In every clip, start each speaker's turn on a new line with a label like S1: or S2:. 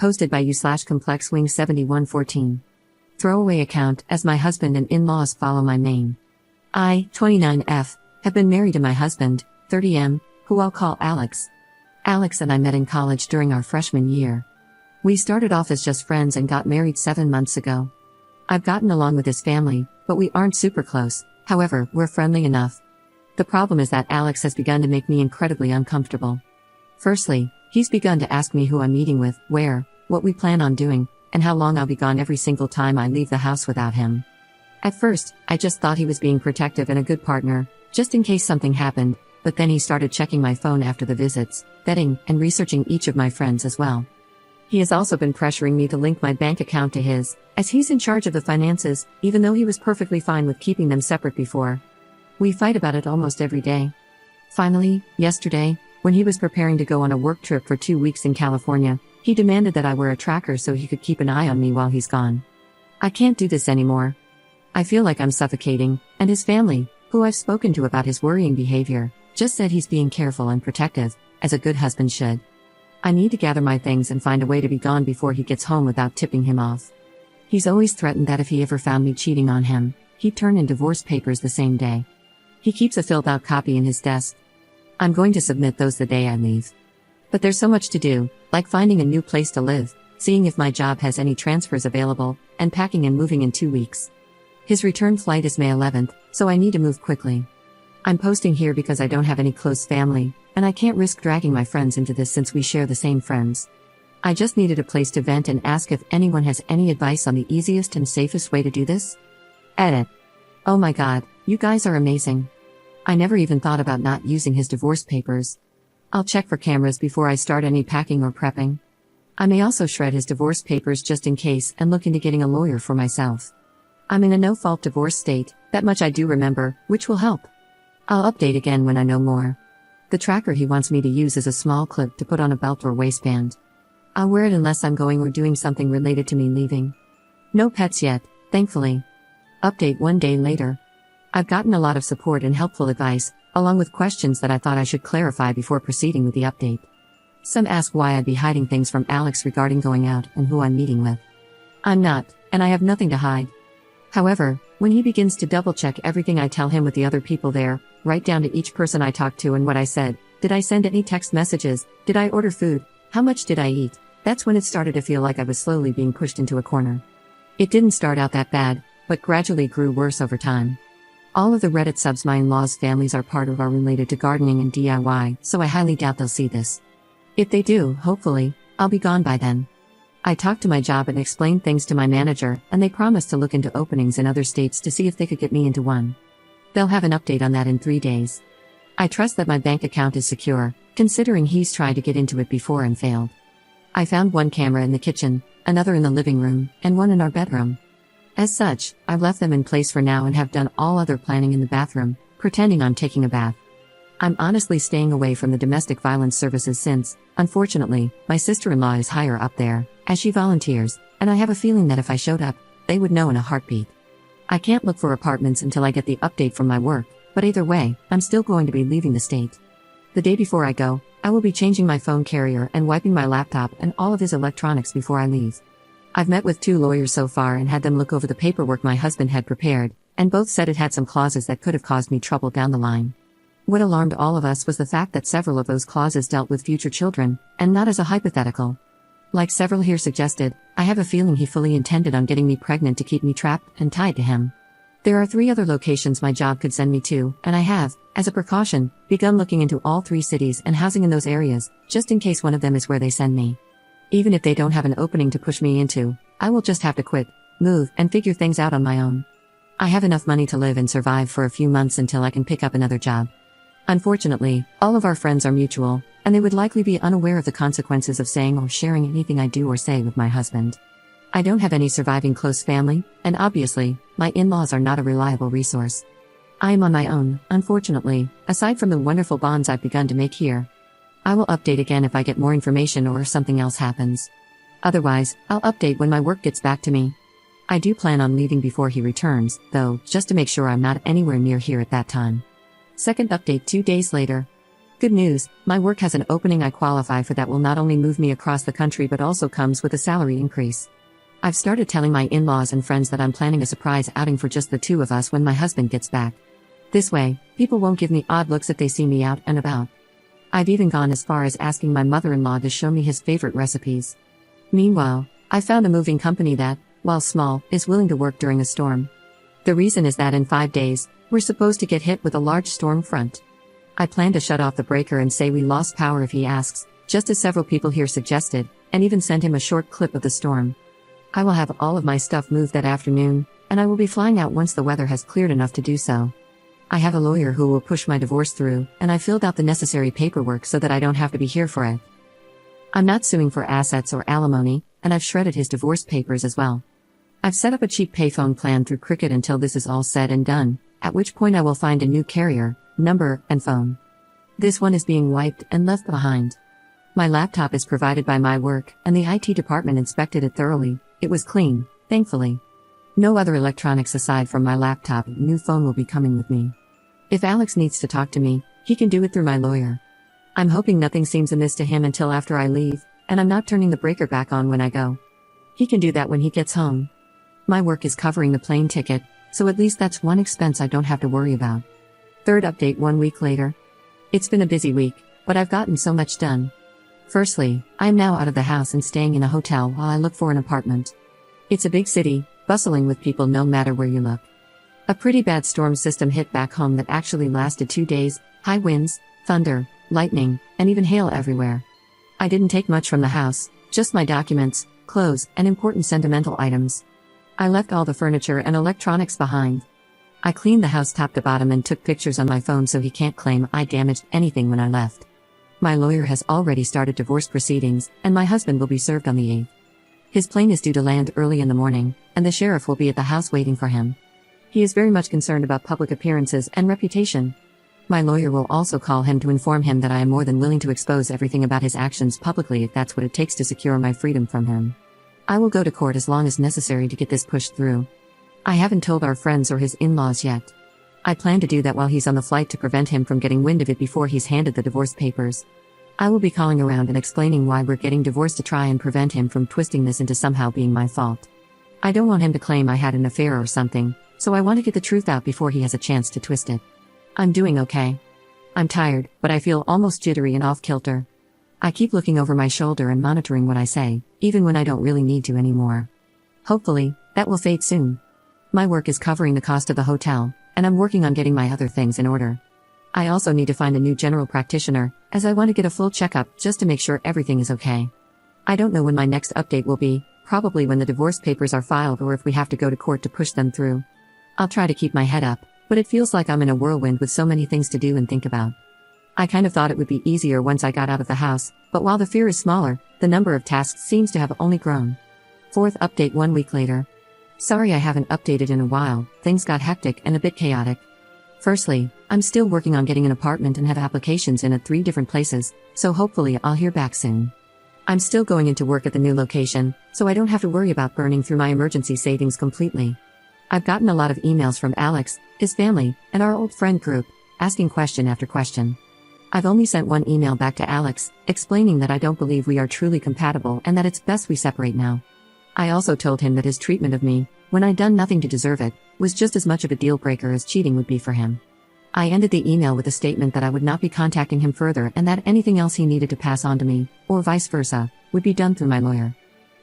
S1: Posted by u/complexwing7114. Throwaway account, as my husband and in-laws follow my name. I, 29F, have been married to my husband, 30M, who I'll call Alex. Alex and I met in college during our freshman year. We started off as just friends and got married 7 months ago. I've gotten along with his family, but we aren't super close. However, we're friendly enough. The problem is that Alex has begun to make me incredibly uncomfortable. Firstly, he's begun to ask me who I'm meeting with, where, what we plan on doing, and how long I'll be gone every single time I leave the house without him. At first, I just thought he was being protective and a good partner, just in case something happened, but then he started checking my phone after the visits, vetting, and researching each of my friends as well. He has also been pressuring me to link my bank account to his, as he's in charge of the finances, even though he was perfectly fine with keeping them separate before. We fight about it almost every day. Finally, yesterday, when he was preparing to go on a work trip for 2 weeks in California, he demanded that I wear a tracker so he could keep an eye on me while he's gone. I can't do this anymore. I feel like I'm suffocating, and his family, who I've spoken to about his worrying behavior, just said he's being careful and protective, as a good husband should. I need to gather my things and find a way to be gone before he gets home without tipping him off. He's always threatened that if he ever found me cheating on him, he'd turn in divorce papers the same day. He keeps a filled-out copy in his desk. I'm going to submit those the day I leave. But there's so much to do, like finding a new place to live, seeing if my job has any transfers available, and packing and moving in 2 weeks. His return flight is May 11th, so I need to move quickly. I'm posting here because I don't have any close family, and I can't risk dragging my friends into this since we share the same friends. I just needed a place to vent and ask if anyone has any advice on the easiest and safest way to do this. Edit. Oh my god, you guys are amazing. I never even thought about not using his divorce papers. I'll check for cameras before I start any packing or prepping. I may also shred his divorce papers just in case and look into getting a lawyer for myself. I'm in a no-fault divorce state, that much I do remember, which will help. I'll update again when I know more. The tracker he wants me to use is a small clip to put on a belt or waistband. I'll wear it unless I'm going or doing something related to me leaving. No pets yet, thankfully. Update 1 day later. I've gotten a lot of support and helpful advice, along with questions that I thought I should clarify before proceeding with the update. Some ask why I'd be hiding things from Alex regarding going out and who I'm meeting with. I'm not, and I have nothing to hide. However, when he begins to double-check everything I tell him with the other people there, right down to each person I talked to and what I said, did I send any text messages, did I order food, how much did I eat, that's when it started to feel like I was slowly being pushed into a corner. It didn't start out that bad, but gradually grew worse over time. All of the Reddit subs my in-laws' families are part of are related to gardening and DIY, so I highly doubt they'll see this. If they do, hopefully, I'll be gone by then. I talked to my job and explained things to my manager, and they promised to look into openings in other states to see if they could get me into one. They'll have an update on that in 3 days. I trust that my bank account is secure, considering he's tried to get into it before and failed. I found one camera in the kitchen, another in the living room, and one in our bedroom. As such, I've left them in place for now and have done all other planning in the bathroom, pretending I'm taking a bath. I'm honestly staying away from the domestic violence services since, unfortunately, my sister-in-law is higher up there, as she volunteers, and I have a feeling that if I showed up, they would know in a heartbeat. I can't look for apartments until I get the update from my work, but either way, I'm still going to be leaving the state. The day before I go, I will be changing my phone carrier and wiping my laptop and all of his electronics before I leave. I've met with 2 lawyers so far and had them look over the paperwork my husband had prepared, and both said it had some clauses that could have caused me trouble down the line. What alarmed all of us was the fact that several of those clauses dealt with future children, and not as a hypothetical. Like several here suggested, I have a feeling he fully intended on getting me pregnant to keep me trapped and tied to him. There are 3 other locations my job could send me to, and I have, as a precaution, begun looking into all 3 cities and housing in those areas, just in case one of them is where they send me. Even if they don't have an opening to push me into, I will just have to quit, move, and figure things out on my own. I have enough money to live and survive for a few months until I can pick up another job. Unfortunately, all of our friends are mutual, and they would likely be unaware of the consequences of saying or sharing anything I do or say with my husband. I don't have any surviving close family, and obviously, my in-laws are not a reliable resource. I am on my own, unfortunately, aside from the wonderful bonds I've begun to make here. I will update again if I get more information or if something else happens. Otherwise, I'll update when my work gets back to me. I do plan on leaving before he returns, though, just to make sure I'm not anywhere near here at that time. Second update 2 days later. Good news, my work has an opening I qualify for that will not only move me across the country but also comes with a salary increase. I've started telling my in-laws and friends that I'm planning a surprise outing for just the two of us when my husband gets back. This way, people won't give me odd looks if they see me out and about. I've even gone as far as asking my mother-in-law to show me his favorite recipes. Meanwhile, I found a moving company that, while small, is willing to work during a storm. The reason is that in 5 days, we're supposed to get hit with a large storm front. I plan to shut off the breaker and say we lost power if he asks, just as several people here suggested, and even send him a short clip of the storm. I will have all of my stuff moved that afternoon, and I will be flying out once the weather has cleared enough to do so. I have a lawyer who will push my divorce through, and I filled out the necessary paperwork so that I don't have to be here for it. I'm not suing for assets or alimony, and I've shredded his divorce papers as well. I've set up a cheap payphone plan through Cricket until this is all said and done, at which point I will find a new carrier, number, and phone. This one is being wiped and left behind. My laptop is provided by my work, and the IT department inspected it thoroughly. It was clean, thankfully. No other electronics aside from my laptop. A new phone will be coming with me. If Alex needs to talk to me, he can do it through my lawyer. I'm hoping nothing seems amiss to him until after I leave, and I'm not turning the breaker back on when I go. He can do that when he gets home. My work is covering the plane ticket, so at least that's one expense I don't have to worry about. Third update 1 week later. It's been a busy week, but I've gotten so much done. Firstly, I am now out of the house and staying in a hotel while I look for an apartment. It's a big city, bustling with people no matter where you look. A pretty bad storm system hit back home that actually lasted 2 days, high winds, thunder, lightning, and even hail everywhere. I didn't take much from the house, just my documents, clothes, and important sentimental items. I left all the furniture and electronics behind. I cleaned the house top to bottom and took pictures on my phone so he can't claim I damaged anything when I left. My lawyer has already started divorce proceedings, and my husband will be served on the 8th. His plane is due to land early in the morning, and the sheriff will be at the house waiting for him. He is very much concerned about public appearances and reputation. My lawyer will also call him to inform him that I am more than willing to expose everything about his actions publicly if that's what it takes to secure my freedom from him. I will go to court as long as necessary to get this pushed through. I haven't told our friends or his in-laws yet. I plan to do that while he's on the flight to prevent him from getting wind of it before he's handed the divorce papers. I will be calling around and explaining why we're getting divorced to try and prevent him from twisting this into somehow being my fault. I don't want him to claim I had an affair or something, so I want to get the truth out before he has a chance to twist it. I'm doing okay. I'm tired, but I feel almost jittery and off-kilter. I keep looking over my shoulder and monitoring what I say, even when I don't really need to anymore. Hopefully, that will fade soon. My work is covering the cost of the hotel, and I'm working on getting my other things in order. I also need to find a new general practitioner, as I want to get a full checkup just to make sure everything is okay. I don't know when my next update will be, probably when the divorce papers are filed or if we have to go to court to push them through. I'll try to keep my head up, but it feels like I'm in a whirlwind with so many things to do and think about. I kind of thought it would be easier once I got out of the house, but while the fear is smaller, the number of tasks seems to have only grown. Fourth update 1 week later. Sorry I haven't updated in a while, things got hectic and a bit chaotic. Firstly, I'm still working on getting an apartment and have applications in at 3 different places, so hopefully I'll hear back soon. I'm still going into work at the new location, so I don't have to worry about burning through my emergency savings completely. I've gotten a lot of emails from Alex, his family, and our old friend group, asking question after question. I've only sent one email back to Alex, explaining that I don't believe we are truly compatible and that it's best we separate now. I also told him that his treatment of me, when I'd done nothing to deserve it, was just as much of a deal breaker as cheating would be for him. I ended the email with a statement that I would not be contacting him further and that anything else he needed to pass on to me, or vice versa, would be done through my lawyer.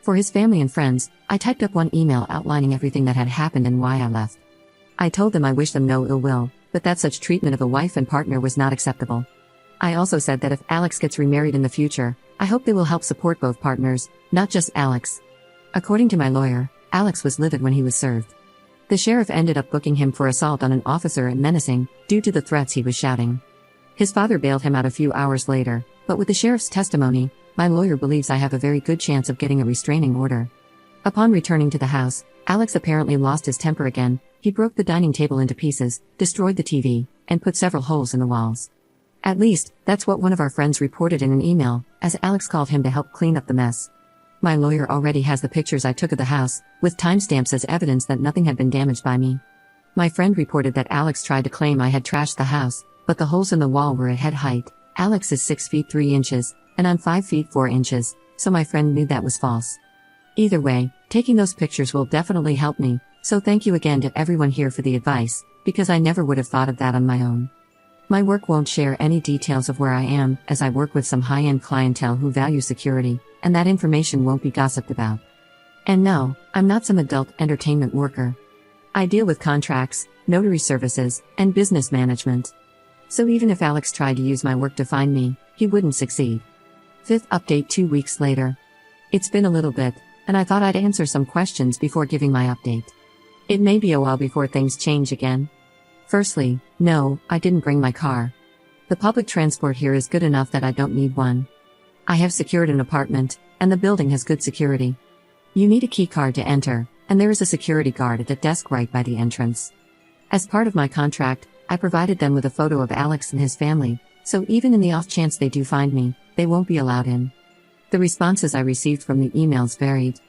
S1: For his family and friends, I typed up one email outlining everything that had happened and why I left. I told them I wished them no ill will, but that such treatment of a wife and partner was not acceptable. I also said that if Alex gets remarried in the future, I hope they will help support both partners, not just Alex. According to my lawyer, Alex was livid when he was served. The sheriff ended up booking him for assault on an officer and menacing, due to the threats he was shouting. His father bailed him out a few hours later, but with the sheriff's testimony, my lawyer believes I have a very good chance of getting a restraining order. Upon returning to the house, Alex apparently lost his temper again. He broke the dining table into pieces, destroyed the TV, and put several holes in the walls. At least, that's what one of our friends reported in an email, as Alex called him to help clean up the mess. My lawyer already has the pictures I took of the house, with timestamps as evidence that nothing had been damaged by me. My friend reported that Alex tried to claim I had trashed the house, but the holes in the wall were at head height, Alex is 6 feet 3 inches, and I'm 5 feet 4 inches, so my friend knew that was false. Either way, taking those pictures will definitely help me, so thank you again to everyone here for the advice, because I never would have thought of that on my own. My work won't share any details of where I am, as I work with some high-end clientele who value security, and that information won't be gossiped about. And no, I'm not some adult entertainment worker. I deal with contracts, notary services, and business management. So even if Alex tried to use my work to find me, he wouldn't succeed. Fifth update 2 weeks later. It's been a little bit, and I thought I'd answer some questions before giving my update. It may be a while before things change again. Firstly, no, I didn't bring my car. The public transport here is good enough that I don't need one. I have secured an apartment, and the building has good security. You need a key card to enter, and there is a security guard at the desk right by the entrance. As part of my contract, I provided them with a photo of Alex and his family, so even in the off chance they do find me, they won't be allowed in. The responses I received from the emails varied.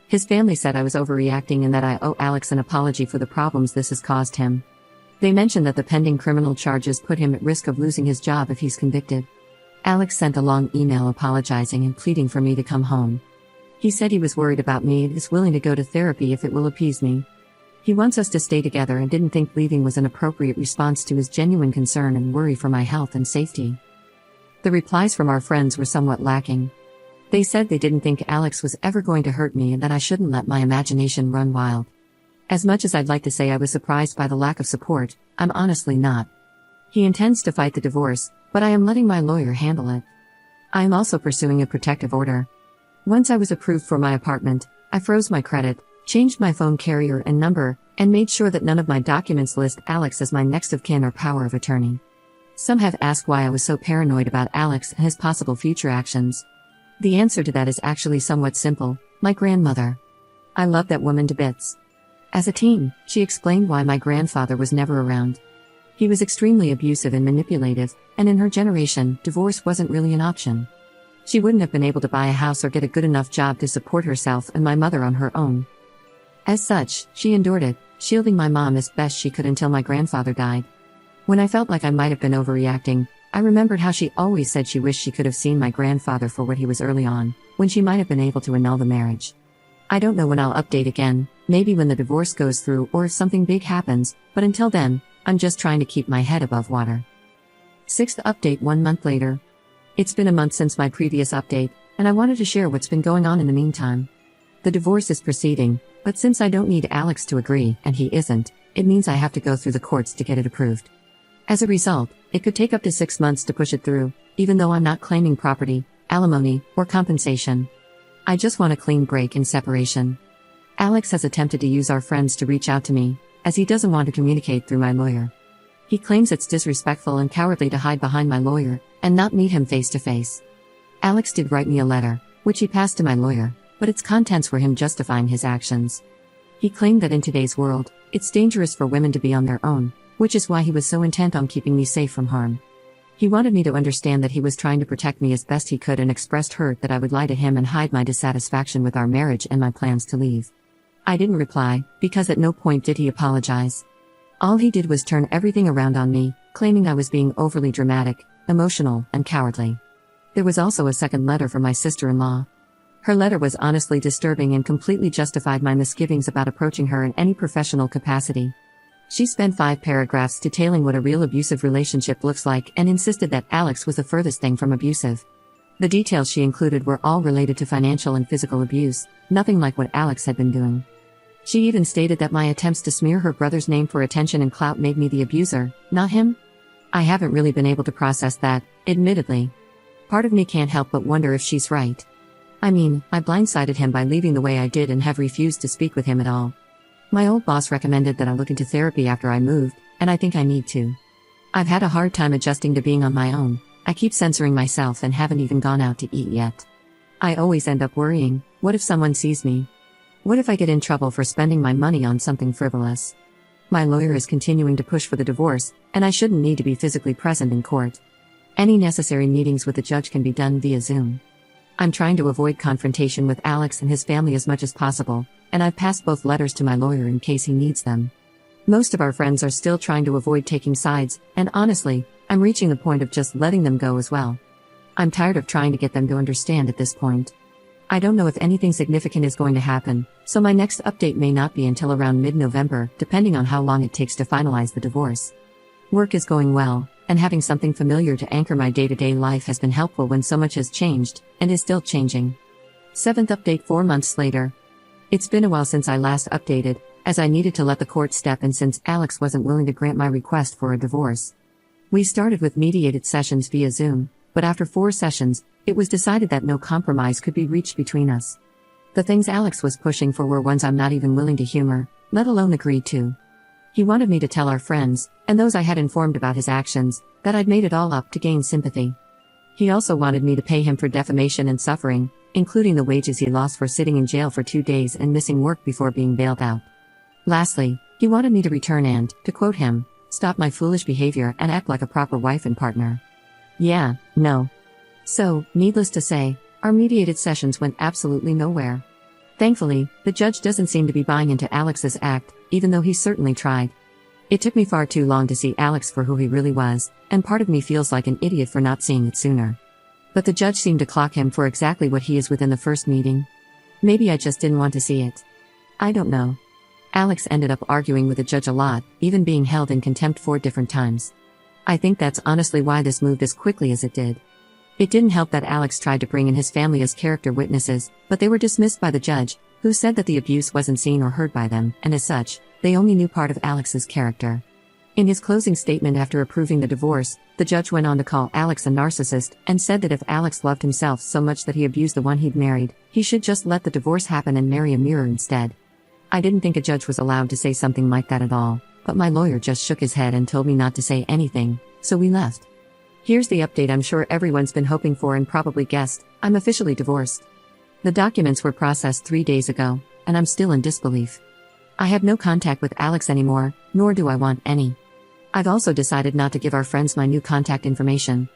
S1: His family said I was overreacting and that I owe Alex an apology for the problems this has caused him. They mentioned that the pending criminal charges put him at risk of losing his job if he's convicted. Alex sent a long email apologizing and pleading for me to come home. He said he was worried about me and is willing to go to therapy if it will appease me. He wants us to stay together and didn't think leaving was an appropriate response to his genuine concern and worry for my health and safety. The replies from our friends were somewhat lacking. They said they didn't think Alex was ever going to hurt me and that I shouldn't let my imagination run wild. As much as I'd like to say I was surprised by the lack of support, I'm honestly not. He intends to fight the divorce, but I am letting my lawyer handle it. I am also pursuing a protective order. Once I was approved for my apartment, I froze my credit, changed my phone carrier and number, and made sure that none of my documents list Alex as my next of kin or power of attorney. Some have asked why I was so paranoid about Alex and his possible future actions. The answer to that is actually somewhat simple: my grandmother. I love that woman to bits. As a teen, she explained why my grandfather was never around. He was extremely abusive and manipulative, and in her generation, divorce wasn't really an option. She wouldn't have been able to buy a house or get a good enough job to support herself and my mother on her own. As such, she endured it, shielding my mom as best she could until my grandfather died. When I felt like I might have been overreacting, I remembered how she always said she wished she could have seen my grandfather for what he was early on, when she might have been able to annul the marriage. I don't know when I'll update again, maybe when the divorce goes through or if something big happens, but until then, I'm just trying to keep my head above water. Sixth update 1 month later. It's been a month since my previous update, and I wanted to share what's been going on in the meantime. The divorce is proceeding, but since I don't need Alex to agree, and he isn't, it means I have to go through the courts to get it approved. As a result, it could take up to 6 months to push it through, even though I'm not claiming property, alimony, or compensation. I just want a clean break and separation. Alex has attempted to use our friends to reach out to me, as he doesn't want to communicate through my lawyer. He claims it's disrespectful and cowardly to hide behind my lawyer, and not meet him face to face. Alex did write me a letter, which he passed to my lawyer, but its contents were him justifying his actions. He claimed that in today's world, it's dangerous for women to be on their own, which is why he was so intent on keeping me safe from harm. He wanted me to understand that he was trying to protect me as best he could and expressed hurt that I would lie to him and hide my dissatisfaction with our marriage and my plans to leave. I didn't reply, because at no point did he apologize. All he did was turn everything around on me, claiming I was being overly dramatic, emotional, and cowardly. There was also a second letter from my sister-in-law. Her letter was honestly disturbing and completely justified my misgivings about approaching her in any professional capacity. She spent 5 paragraphs detailing what a real abusive relationship looks like and insisted that Alex was the furthest thing from abusive. The details she included were all related to financial and physical abuse, nothing like what Alex had been doing. She even stated that my attempts to smear her brother's name for attention and clout made me the abuser, not him. I haven't really been able to process that, admittedly. Part of me can't help but wonder if she's right. I mean, I blindsided him by leaving the way I did and have refused to speak with him at all. My old boss recommended that I look into therapy after I moved, and I think I need to. I've had a hard time adjusting to being on my own. I keep censoring myself and haven't even gone out to eat yet. I always end up worrying, what if someone sees me? What if I get in trouble for spending my money on something frivolous? My lawyer is continuing to push for the divorce, and I shouldn't need to be physically present in court. Any necessary meetings with the judge can be done via Zoom. I'm trying to avoid confrontation with Alex and his family as much as possible, and I've passed both letters to my lawyer in case he needs them. Most of our friends are still trying to avoid taking sides, and honestly, I'm reaching the point of just letting them go as well. I'm tired of trying to get them to understand at this point. I don't know if anything significant is going to happen, so my next update may not be until around mid-November, depending on how long it takes to finalize the divorce. Work is going well, and having something familiar to anchor my day-to-day life has been helpful when so much has changed, and is still changing. 7th update 4 months later. It's been a while since I last updated, as I needed to let the court step in since Alex wasn't willing to grant my request for a divorce. We started with mediated sessions via Zoom, but after 4 sessions, it was decided that no compromise could be reached between us. The things Alex was pushing for were ones I'm not even willing to humor, let alone agree to. He wanted me to tell our friends, and those I had informed about his actions, that I'd made it all up to gain sympathy. He also wanted me to pay him for defamation and suffering, including the wages he lost for sitting in jail for 2 days and missing work before being bailed out. Lastly, he wanted me to return and, to quote him, stop my foolish behavior and act like a proper wife and partner. Yeah, no. So, needless to say, our mediated sessions went absolutely nowhere. Thankfully, the judge doesn't seem to be buying into Alex's act, even though he certainly tried. It took me far too long to see Alex for who he really was, and part of me feels like an idiot for not seeing it sooner. But the judge seemed to clock him for exactly what he is within the first meeting. Maybe I just didn't want to see it. I don't know. Alex ended up arguing with the judge a lot, even being held in contempt 4 different times. I think that's honestly why this moved as quickly as it did. It didn't help that Alex tried to bring in his family as character witnesses, but they were dismissed by the judge, who said that the abuse wasn't seen or heard by them, and as such, they only knew part of Alex's character. In his closing statement after approving the divorce, the judge went on to call Alex a narcissist, and said that if Alex loved himself so much that he abused the one he'd married, he should just let the divorce happen and marry a mirror instead. I didn't think a judge was allowed to say something like that at all, but my lawyer just shook his head and told me not to say anything, so we left. Here's the update I'm sure everyone's been hoping for and probably guessed: I'm officially divorced. The documents were processed 3 days ago, and I'm still in disbelief. I have no contact with Alex anymore, nor do I want any. I've also decided not to give our friends my new contact information.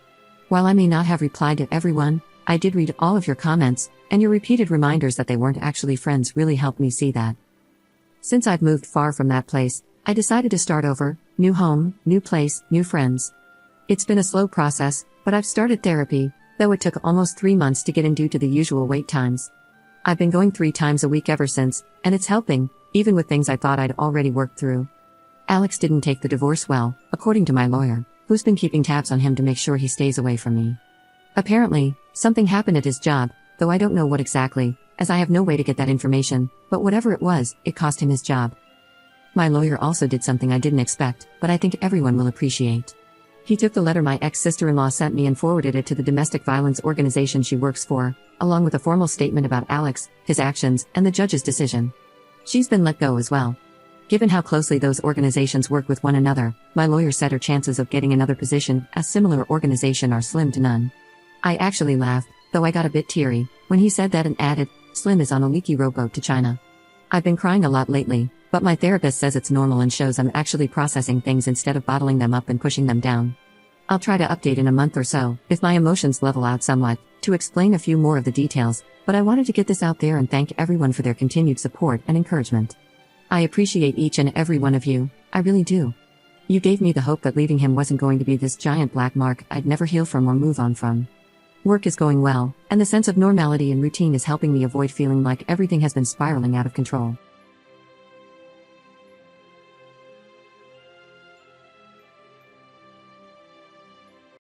S1: While I may not have replied to everyone, I did read all of your comments, and your repeated reminders that they weren't actually friends really helped me see that. Since I've moved far from that place, I decided to start over: new home, new place, new friends. It's been a slow process, but I've started therapy, though it took almost 3 months to get in due to the usual wait times. I've been going 3 times a week ever since, and it's helping, even with things I thought I'd already worked through. Alex didn't take the divorce well, according to my lawyer, who's been keeping tabs on him to make sure he stays away from me. Apparently, something happened at his job, though I don't know what exactly, as I have no way to get that information, but whatever it was, it cost him his job. My lawyer also did something I didn't expect, but I think everyone will appreciate. He took the letter my ex-sister-in-law sent me and forwarded it to the domestic violence organization she works for, along with a formal statement about Alex, his actions, and the judge's decision. She's been let go as well. Given how closely those organizations work with one another, my lawyer said her chances of getting another position at a similar organization are slim to none. I actually laughed, though I got a bit teary, when he said that and added, "Slim is on a leaky rowboat to China." I've been crying a lot lately, but my therapist says it's normal and shows I'm actually processing things instead of bottling them up and pushing them down. I'll try to update in a month or so, if my emotions level out somewhat, to explain a few more of the details, but I wanted to get this out there and thank everyone for their continued support and encouragement. I appreciate each and every one of you, I really do. You gave me the hope that leaving him wasn't going to be this giant black mark I'd never heal from or move on from. Work is going well, and the sense of normality and routine is helping me avoid feeling like everything has been spiraling out of control.